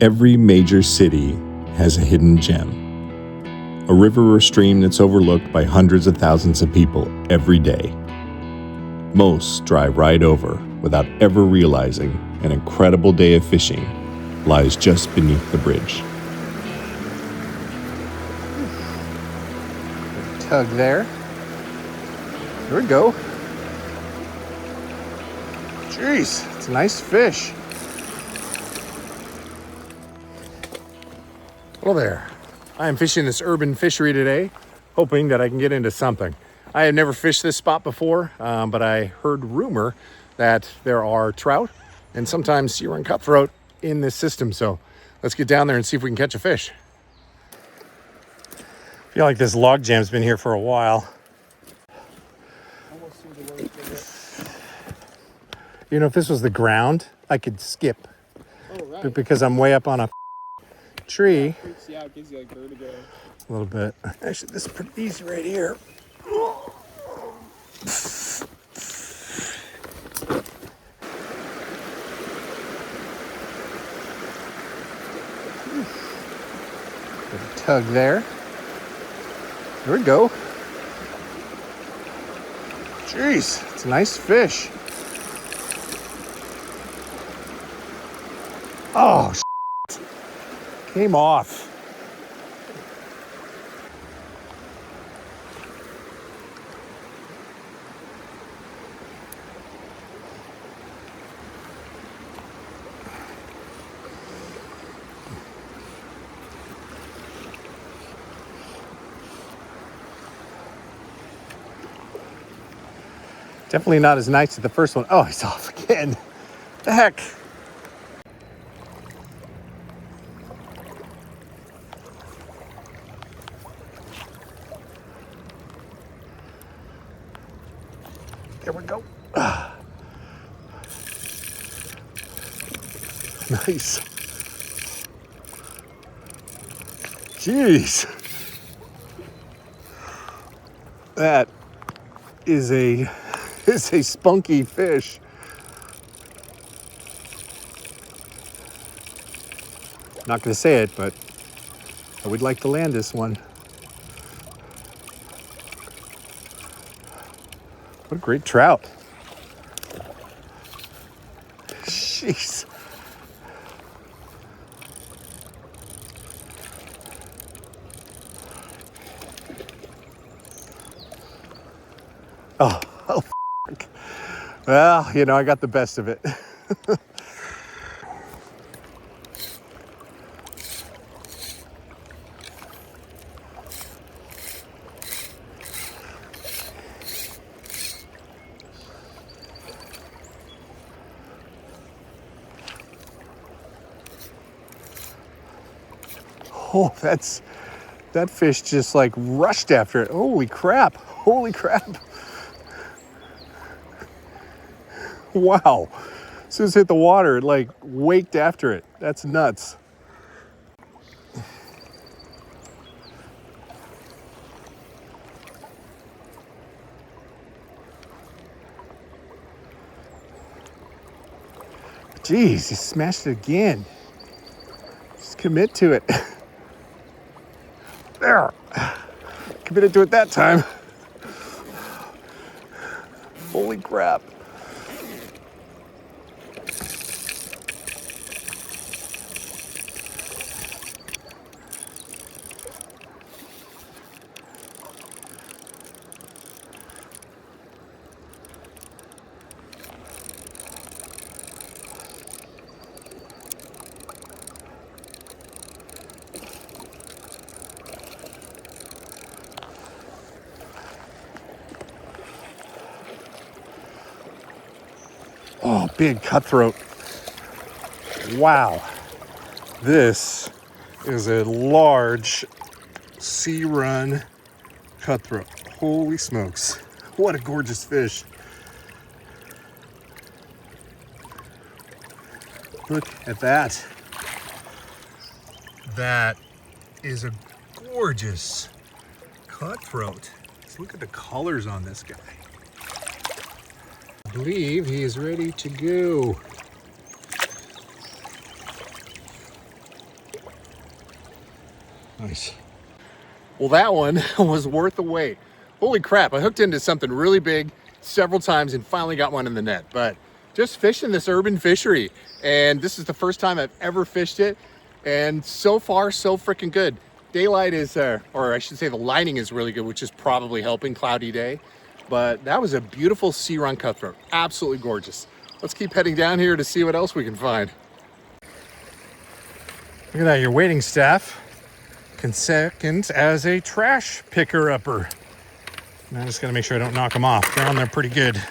Every major city has a hidden gem, a river or stream that's overlooked by hundreds of thousands of people every day. Most drive right over without ever realizing an incredible day of fishing lies just beneath the bridge. Tug there. There we go. Jeez, it's a nice fish. Hello there. I am fishing this urban fishery today, hoping that I can get into something. I have never fished this spot before, but I heard rumor that there are trout and sometimes you run cutthroat in this system. So let's get down there and see if we can catch a fish. I feel like this log jam's been here for a while. You know, if this was the ground, I could skip. Oh, right. But because I'm way up on a tree. Yeah, it gives you like vertigo. A little bit. Actually, this is pretty easy right here. Tug there. There we go. Jeez, it's a nice fish. Oh, shit. Came off. Definitely not as nice as the first one. Oh, he's off again. The heck? There we go. Nice. Jeez. That is a spunky fish. Not going to say it, but I would like to land this one. What a great trout. Jeez. Oh, f***. Well, you know, I got the best of it. Oh, that fish just like rushed after it. Holy crap. Holy crap. Wow. As soon as it hit the water, it like waked after it. That's nuts. Jeez, he smashed it again. Just commit to it. There. Committed to it that time. Holy crap. Oh, big cutthroat. Wow. This is a large sea run cutthroat. Holy smokes. What a gorgeous fish. Look at that. That is a gorgeous cutthroat. Let's look at the colors on this guy. I believe he is ready to go. Nice. Well, that one was worth the wait. Holy crap, I hooked into something really big several times and finally got one in the net. But just fishing this urban fishery, and this is the first time I've ever fished it, and so far so freaking good. Daylight is, or I should say the lighting is really good, which is probably helping. Cloudy day. But that was a beautiful sea run cutthroat. Absolutely gorgeous. Let's keep heading down here to see what else we can find. Look at that, your waiting staff can second as a trash picker-upper. I'm just gonna make sure I don't knock them off. They're on there pretty good.